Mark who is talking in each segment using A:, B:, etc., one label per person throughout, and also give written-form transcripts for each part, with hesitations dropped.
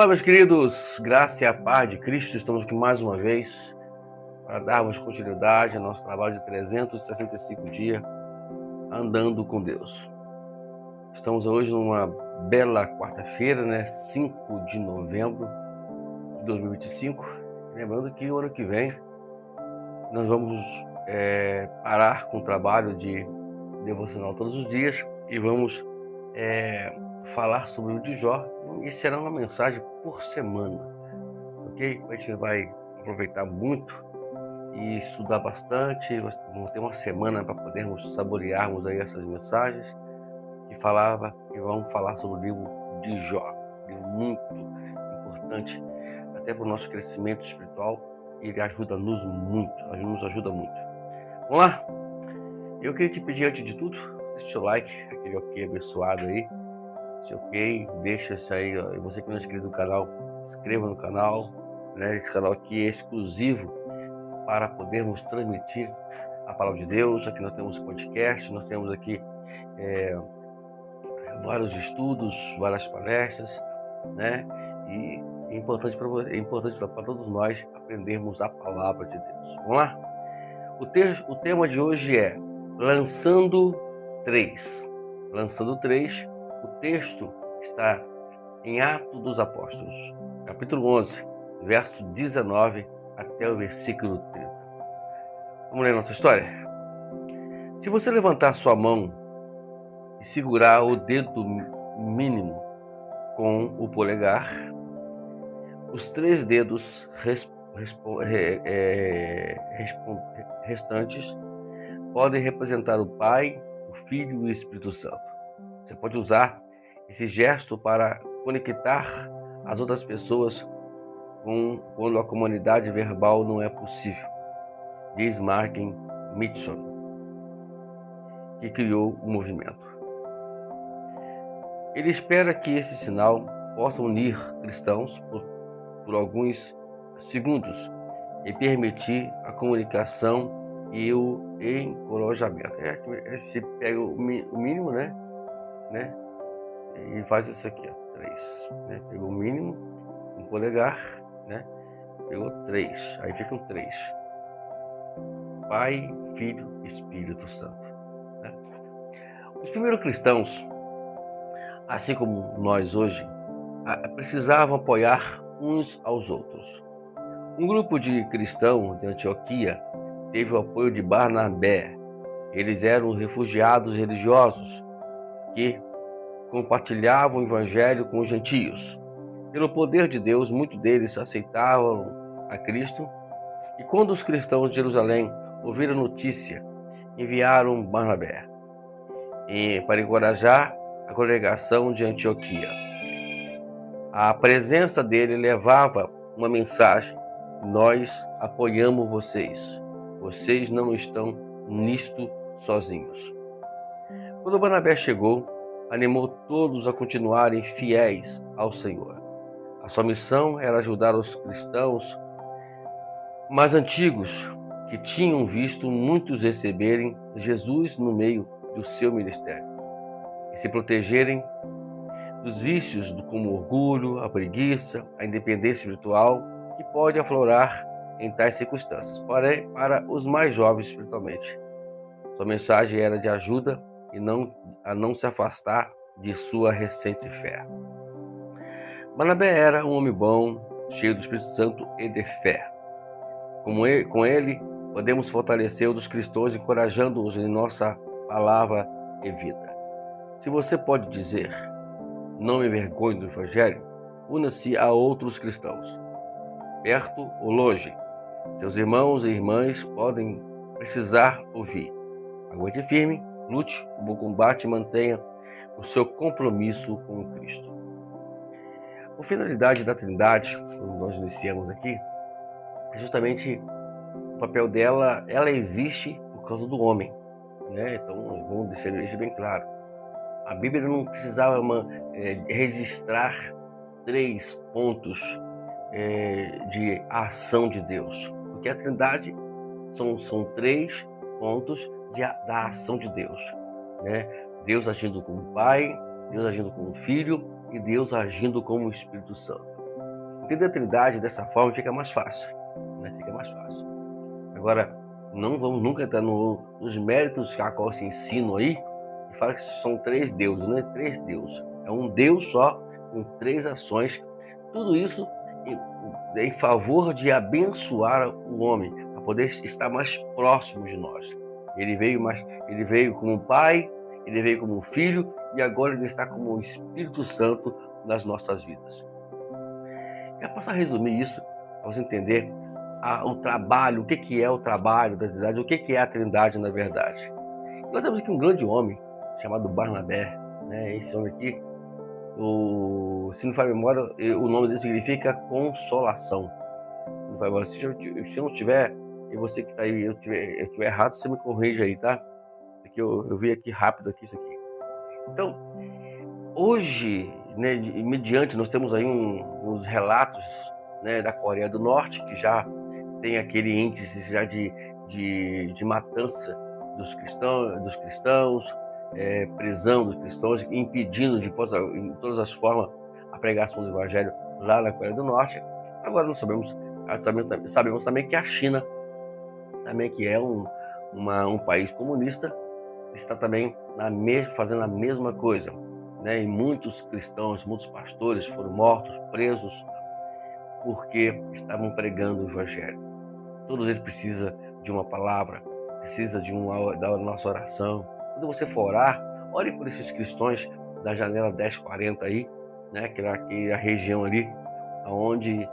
A: Olá, meus queridos, graça e a paz de Cristo, estamos aqui mais uma vez para darmos continuidade ao nosso trabalho de 365 dias andando com Deus. Estamos hoje numa bela quarta-feira, 5 de novembro de 2025. Lembrando que o ano que vem nós vamos parar com o trabalho de devocional todos os dias e vamos falar sobre o de Jó, e será uma mensagem por semana, ok? A gente vai aproveitar muito e estudar bastante. Vamos ter uma semana para podermos saborearmos aí essas mensagens que vão falar sobre o livro de Jó, um livro muito importante até para o nosso crescimento espiritual. Ele ajuda-nos muito, nos ajuda muito. Vamos lá? Eu queria te pedir, antes de tudo, deixa o seu like, aquele ok abençoado aí. Se ok, deixa isso aí, ó. E você que não é inscrito no canal, inscreva no canal, Esse canal aqui é exclusivo para podermos transmitir a palavra de Deus. Aqui nós temos podcast, nós temos aqui vários estudos, várias palestras, E é importante para todos nós aprendermos a palavra de Deus. Vamos lá? O tema de hoje é Lançando 3. Lançando 3. O texto está em Atos dos Apóstolos, capítulo 11, verso 19 até o versículo 30. Vamos ler nossa história? Se você levantar sua mão e segurar o dedo mínimo com o polegar, os 3 dedos restantes podem representar o Pai, o Filho e o Espírito Santo. Você pode usar esse gesto para conectar as outras pessoas quando a comunidade verbal não é possível, diz Martin Mitchell, que criou o movimento. Ele espera que esse sinal possa unir cristãos por alguns segundos e permitir a comunicação e o encorajamento. Você pega o mínimo, E faz isso aqui, ó, 3. Pegou o mínimo, um polegar, Pegou 3, aí ficam 3. Pai, Filho e Espírito Santo. Os primeiros cristãos, assim como nós hoje, precisavam apoiar uns aos outros. Um grupo de cristãos de Antioquia teve o apoio de Barnabé. Eles eram refugiados religiosos que compartilhavam o evangelho com os gentios. Pelo poder de Deus, muitos deles aceitavam a Cristo, e quando os cristãos de Jerusalém ouviram a notícia, enviaram Barnabé para encorajar a congregação de Antioquia. A presença dele levava uma mensagem: nós apoiamos vocês. Vocês não estão nisto sozinhos. Quando Barnabé chegou, animou todos a continuarem fiéis ao Senhor. A sua missão era ajudar os cristãos mais antigos que tinham visto muitos receberem Jesus no meio do seu ministério e se protegerem dos vícios como o orgulho, a preguiça, a independência espiritual que pode aflorar em tais circunstâncias. Porém, para os mais jovens espiritualmente, sua mensagem era de ajuda e não se afastar de sua recente fé. Barnabé era um homem bom, cheio do Espírito Santo e de fé. Com ele, podemos fortalecer outros cristãos, encorajando-os em nossa palavra e vida. Se você pode dizer, não me envergonhe do Evangelho, una-se a outros cristãos, perto ou longe. Seus irmãos e irmãs podem precisar ouvir. Aguente firme, lute o bom combate e mantenha o seu compromisso com Cristo. A finalidade da Trindade, como nós iniciamos aqui, é justamente o papel dela. Ela existe por causa do homem, Então, vamos deixar isso bem claro. A Bíblia não precisava registrar 3 pontos de ação de Deus, porque a Trindade são 3 pontos da ação de Deus, Deus agindo como Pai, Deus agindo como Filho e Deus agindo como Espírito Santo. entender a Trindade dessa forma fica mais fácil, né? Fica mais fácil. Agora, não vamos nunca entrar nos méritos que a qual se ensinam aí, e fala que são três deuses, não é três deuses. É um Deus só, com três ações. Tudo isso em favor de abençoar o homem, para poder estar mais próximo de nós. Ele veio como um pai, ele veio como um filho, e agora ele está como o Espírito Santo nas nossas vidas. Eu posso resumir isso para você entender o trabalho, o que é o trabalho da Trindade, o que é a Trindade na verdade. Nós temos aqui um grande homem chamado Barnabé, né? Esse homem aqui, se não falha a memória, o nome dele significa consolação. Não falha a memória. Se eu não tiver, e você que está aí, eu tiver errado, você me corrige aí, tá? Porque eu vi aqui rápido aqui isso aqui. Então, hoje, né, mediante, nós temos aí uns relatos, né, da Coreia do Norte, que já tem aquele índice já de matança dos cristãos, prisão dos cristãos, impedindo de todas as formas a pregação do evangelho lá na Coreia do Norte. Agora nós sabemos também que a China, também que é um país comunista, está também fazendo a mesma coisa, né? E muitos cristãos, muitos pastores foram mortos, presos, porque estavam pregando o evangelho. Todos eles precisam de uma palavra, precisa da nossa oração. Quando você for orar, ore por esses cristãos da janela 1040 aí, né? Que é a região ali, onde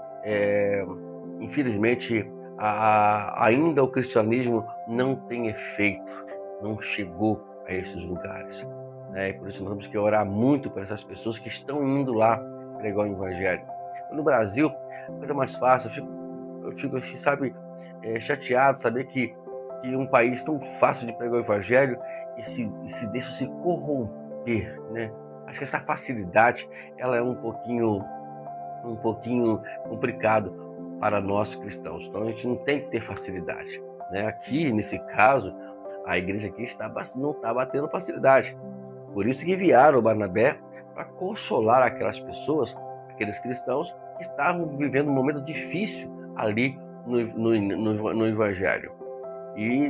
A: infelizmente ainda o cristianismo não tem efeito, não chegou a esses lugares, né? Por isso nós temos que orar muito por essas pessoas que estão indo lá pregar o evangelho. No Brasil, a coisa mais fácil, eu fico assim, sabe, chateado saber que um país tão fácil de pregar o evangelho e se deixa se corromper, né? Acho que essa facilidade, ela é um pouquinho complicado para nós cristãos. Então a gente não tem que ter facilidade, né? Aqui, nesse caso, a igreja aqui não está tendo facilidade. Por isso que enviaram o Barnabé para consolar aquelas pessoas, aqueles cristãos que estavam vivendo um momento difícil ali no Evangelho. E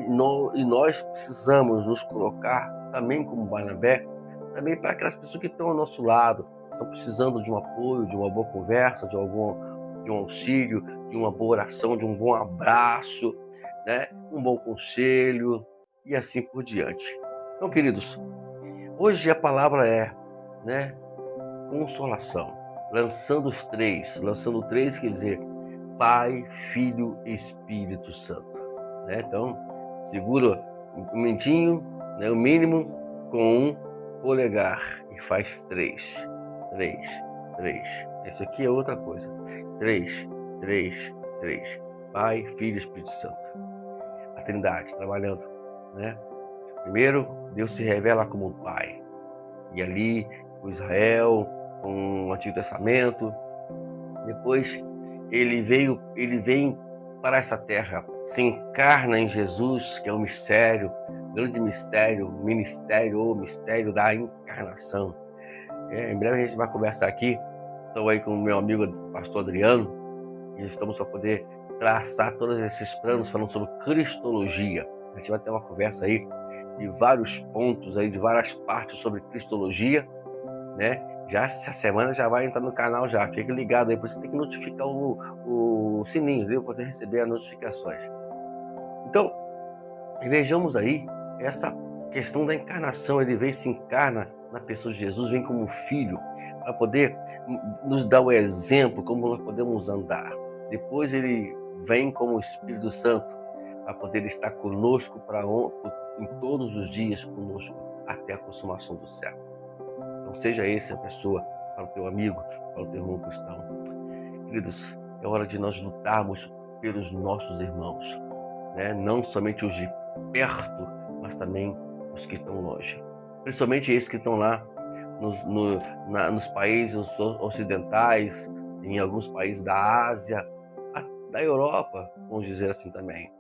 A: nós precisamos nos colocar também como Barnabé, também para aquelas pessoas que estão ao nosso lado, estão precisando de um apoio, de uma boa conversa, de um auxílio, de uma boa oração, de um bom abraço, né? Um bom conselho e assim por diante. Então, queridos, hoje a palavra é, né, consolação. Lançando três quer dizer Pai, Filho e Espírito Santo, né? Então, segura um mentinho, né, o mínimo com um polegar e faz três. Isso aqui é outra coisa. Três. Pai, Filho e Espírito Santo. A Trindade trabalhando, né? Primeiro, Deus se revela como Pai. E ali, com Israel, com o Antigo Testamento. Depois, ele vem para essa terra, se encarna em Jesus, que é um mistério, grande mistério, mistério da encarnação. Em breve a gente vai conversar aqui. Estou aí com o meu amigo pastor Adriano e estamos para poder traçar todos esses planos falando sobre cristologia. A gente vai ter uma conversa aí de vários pontos aí, de várias partes sobre cristologia, né? Já essa semana já vai entrar no canal já, fica ligado aí, você tem que notificar o sininho, viu? Para você receber as notificações. Então, vejamos aí essa questão da encarnação, ele vem se encarna na pessoa de Jesus, vem como filho, para poder nos dar o exemplo, como nós podemos andar. Depois ele vem como Espírito Santo, para poder estar conosco em todos os dias conosco, até a consumação do século. Então seja essa pessoa para o teu amigo, para o teu irmão cristão. Queridos, é hora de nós lutarmos pelos nossos irmãos, né? Não somente os de perto, mas também os que estão longe. Principalmente esses que estão lá nos países ocidentais, em alguns países da Ásia, da Europa, vamos dizer assim também.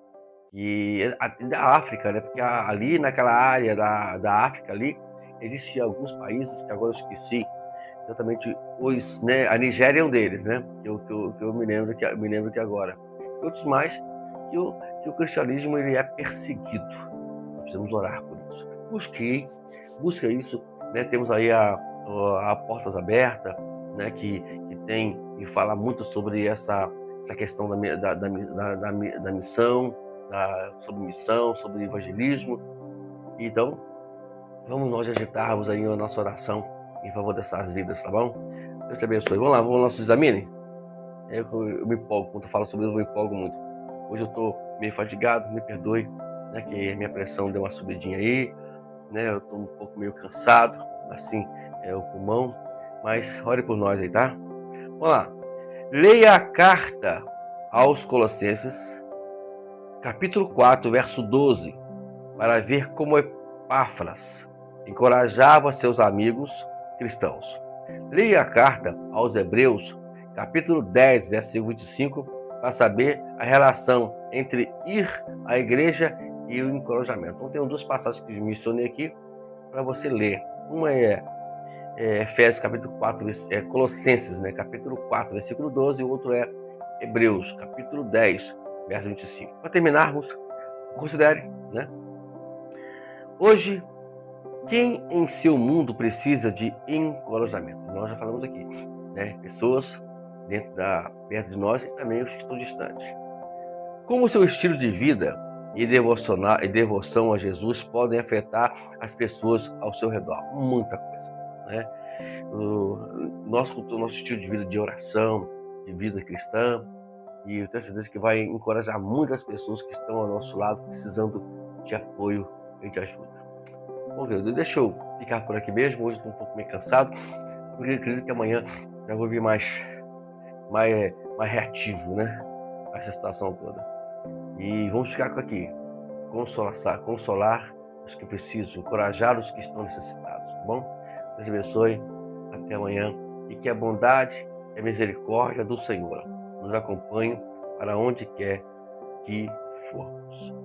A: E da África, né? Porque ali naquela área da África ali, existem alguns países que agora eu esqueci, exatamente a Nigéria é um deles, né? Que eu me lembro que agora. E outros mais que o cristianismo ele é perseguido. Nós precisamos orar por isso. Busque isso, né? Temos aí a Portas Abertas, né? Que tem e fala muito sobre essa questão da missão, sobre missão, sobre evangelismo. Então, vamos nós agitarmos aí a nossa oração em favor dessas vidas, tá bom? Deus te abençoe. Vamos lá, vamos ao nosso examine? Eu me empolgo, quando eu falo sobre isso, eu me empolgo muito. Hoje eu tô meio fadigado, me perdoe, né? Que a minha pressão deu uma subidinha aí, né? Eu tô um pouco meio cansado, assim, o pulmão. Mas ore por nós aí, tá? Vamos lá. Leia a carta aos Colossenses, capítulo 4, verso 12, para ver como Epáfras encorajava seus amigos cristãos. Leia a carta aos Hebreus, capítulo 10, versículo 25, para saber a relação entre ir à igreja e o encorajamento. Então, tem duas passagens que eu mencionei aqui para você ler. Uma é Efésios, capítulo 4, Colossenses, né, capítulo 4, versículo 12, e o outro é Hebreus, capítulo 10, verso 25. Para terminarmos, considere, né? Hoje, quem em seu mundo precisa de encorajamento? Nós já falamos aqui, né? Pessoas perto de nós e também os que estão distantes. Como o seu estilo de vida e devoção a Jesus podem afetar as pessoas ao seu redor? Muita coisa, né? O nosso estilo de vida de oração, de vida cristã, e eu tenho certeza que vai encorajar muitas pessoas que estão ao nosso lado precisando de apoio e de ajuda. Bom, querido, deixa eu ficar por aqui mesmo. Hoje estou um pouco meio cansado, porque eu acredito que amanhã já vou vir mais reativo, né? A essa situação toda. E vamos ficar aqui, consolar os que precisam, encorajar os que estão necessitados, tá bom? Deus abençoe, até amanhã, e que a bondade e a misericórdia do Senhor nos acompanhem para onde quer que formos.